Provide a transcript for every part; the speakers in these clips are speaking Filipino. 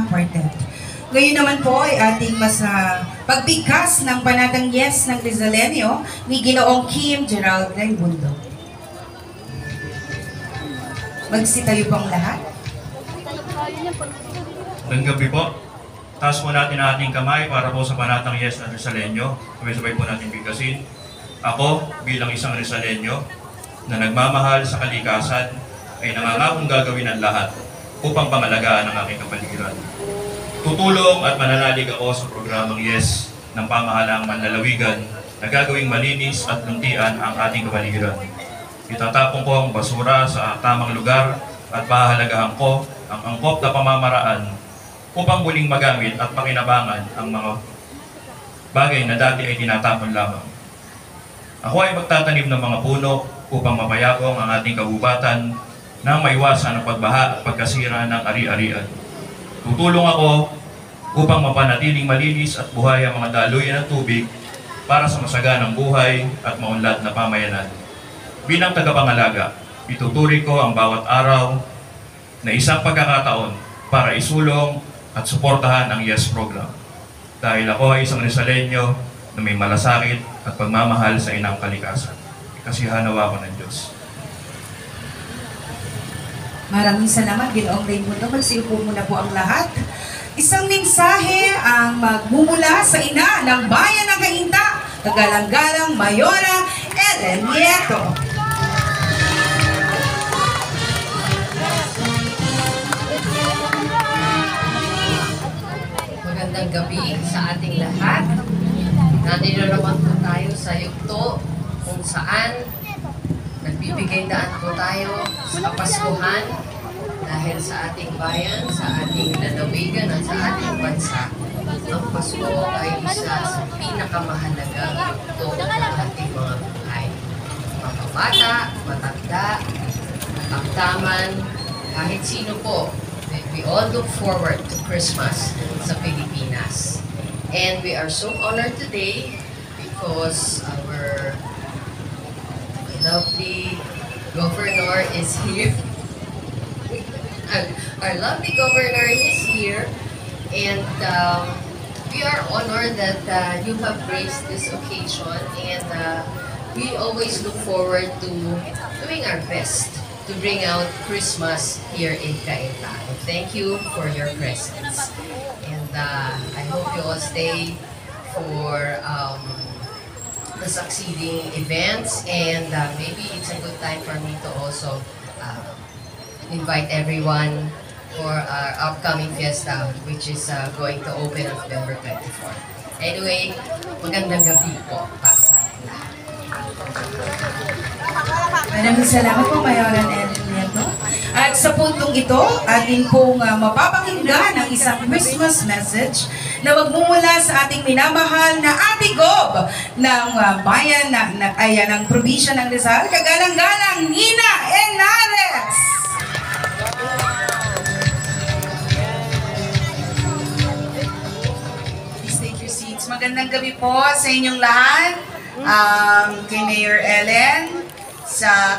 important. Ngayon naman po ay ating pagbigkas ng panatang yes ng Rizalenyo ni Ginoong Kim Gerald Raimundo. Magsitayo pong lahat. Magandang gabi po. Taas po natin ang ating kamay para po sa panatang yes ng Rizalenyo. Sabay-sabay po natin bigkasin. Ako, bilang isang Rizalenyo na nagmamahal sa kalikasan, ay nangangakong gagawin ang lahat upang pangalagaan ang aking kapaligiran. Tutulong at mananalig ako sa programang YES ng pamahalaang manlalawigan na gagawing malinis at luntian ang ating kapaligiran. Itatapon ko ang basura sa tamang lugar at pahahalagahan ko ang angkop na pamamaraan upang muling magamit at pakinabangan ang mga bagay na dati ay tinatapon lamang. Ako ay magtatanim ng mga puno upang mapayakong ang ating kabubatan na maiwasan ang pagbaha at pagkasira ng ari-arian. Tutulong ako upang mapanatiling malinis at buhay ang mga daluyan ng tubig para sa masaganang buhay at maunlad na pamayanan. Bilang tagapangalaga, ituturi ko ang bawat araw na isang pagkakataon para isulong at suportahan ang YES program. Dahil ako ay isang Rizalenyo na may malasakit at pagmamahal sa inang kalikasan. Ikasihan nawa ko ng Diyos. Maraming salamat, Ginoong Raimundo. Magsiupo muna po ang lahat. Isang mensahe ang magmumula sa ina ng bayan ng Cainta, kagalang-galang Mayora Ellen Nieto. Magandang gabi sa ating lahat. Nandito naman po tayo sa yugto kung saan nagbibigay daan po tayo sa Kapaskuhan dahil sa ating bayan, sa ating lalawigan at sa ating bansa. Ang Pasko ay isa sa pinakamahalagang yugto ng ating mga buhay. Mga bata, matanda, taktaman, kahit sino po. We all look forward to Christmas sa Pilipinas. And we are so honored today because our lovely governor is here. Our lovely governor is here, and we are honored that you have graced this occasion, and we always look forward to doing our best to bring out Christmas here in Cainta. And thank you for your presence, and I hope you all stay for the succeeding events, and maybe it's a good time for me to also invite everyone for our upcoming fiesta, which is going to open on November 24. Anyway, magandang gabi po pa sa lahat. Maraming salamat po, Mayoran Ellen Nieto. At sa puntong ito, atin pong mapapakinggan ang isang Christmas message na magmumula sa ating minamahal na Ate Gob ng bayan ng probinsya ng Rizal, kagalang-galang Nina Henares. Please take your seats. Magandang gabi po sa inyong lahat. Kay Mayor Ellen,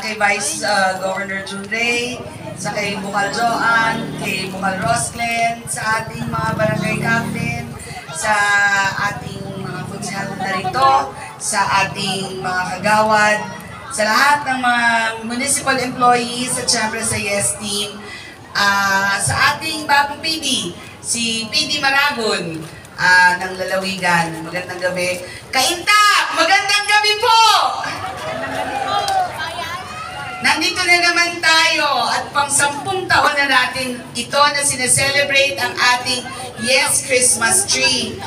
kay Vice Governor June Ray, kay Bukal Joan, kay Bukal Rosclen, sa ating mga barangay captain, sa ating mga konsehal na rito, sa ating mga kagawad, sa lahat ng mga municipal employees at syempre sa YES team, sa ating bagong PD, si PD Maragon ng Lalawigan. Magandang gabi. Cainta! Magandang gabi po! Nandito na naman tayo at pang 10 taon na natin ito na sineselebrate ang ating YES Christmas Tree.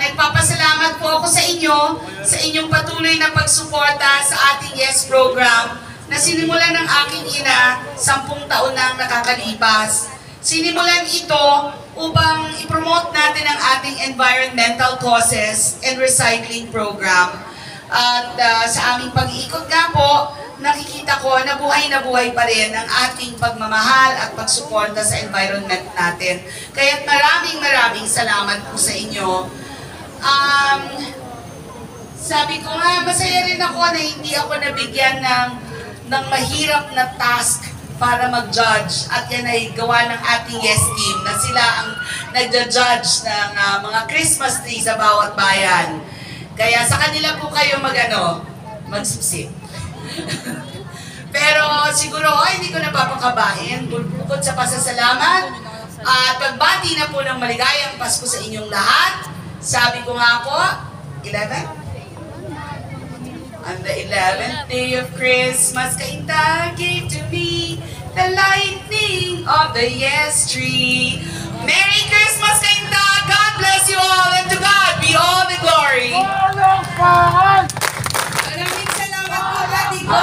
Nagpapasalamat po ako sa inyo, sa inyong patuloy na pagsuporta sa ating YES program na sinimulan ng aking ina 10 taon na ang nakakalipas. Sinimulan ito upang i-promote natin ang ating environmental causes and recycling program. At sa aming pag-iikot nga po, nakikita ko na buhay pa rin ang ating pagmamahal at pagsuporta sa environment natin. Kaya't maraming salamat po sa inyo. Sabi ko nga, masaya rin ako na hindi ako nabigyan ng mahirap na task para mag-judge, at yan ay gawa ng ating YES team na sila ang nagja-judge ng mga Christmas tree sa bawat bayan. Kaya sa kanila po kayo magsipsip. Pero siguro hindi ko napapakabahin. Bukod sa pasasalamat at pagbati na po ng maligayang Pasko sa inyong lahat. Sabi ko nga po, 11? On the 11th day of Christmas, Kainta gave to me the lightning of the yes tree. Merry Christmas, Kainta! God bless you all, and to God be all the glory. Maraming salamat po, Daddy ko,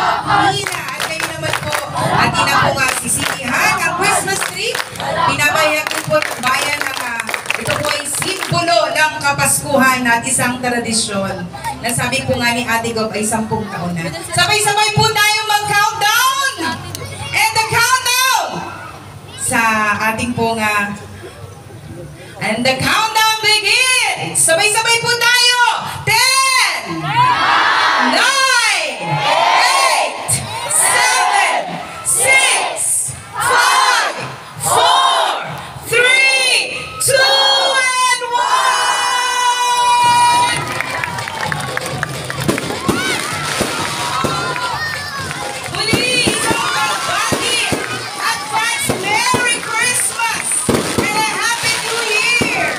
Nina, at kayo naman po. At ina po nga sisilihan ang Christmas tree. Pinabayag din po ng bayan ng ito po ay simbolo ng Kapaskuhan at isang tradisyon na sabi po nga ni Ate Gob ay 10 taon na. Sabay-sabay po tayo mag-countdown! And the countdown! Sa ating po nga and the countdown begins! Sabay-sabay po tayo! 10! 9! 8! 7! 6! 5! 4! 3! 2! And 1! Please, everybody, advance Merry Christmas and a Happy New Year!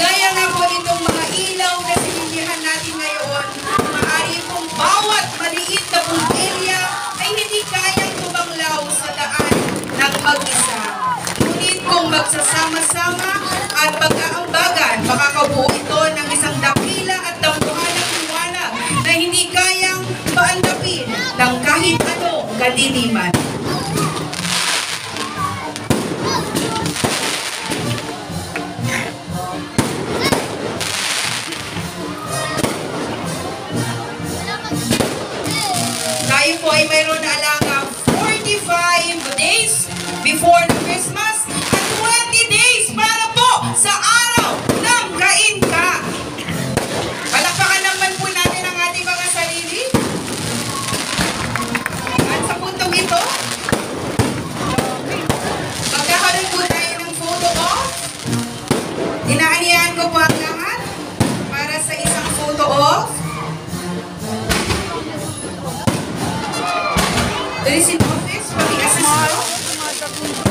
Gaya nga po nitong mga ilaw na sinilihan natin ngayon, maaari pong bawat maliit na pulpilya ay hindi kayang tumanglaw sa daan ng mag-isa. Ngunit kung magsasama-sama at pagkaambagan, makakabuo ito ng isang dakila at dambuhalang liwanag na hindi kayang paandapin ng kahit anong kadiliman. Tayo po ay mayroon na alagang 45 days before the Christmas at 20 days para po sa araw ng Kainta. Palakpakan naman po natin ang ating mga sarili. At sa puntong ito, magkakaroon po tayo ng photo off. Inaanihan ko po ang lahat para sa isang photo off. There is in office, pati assist mo.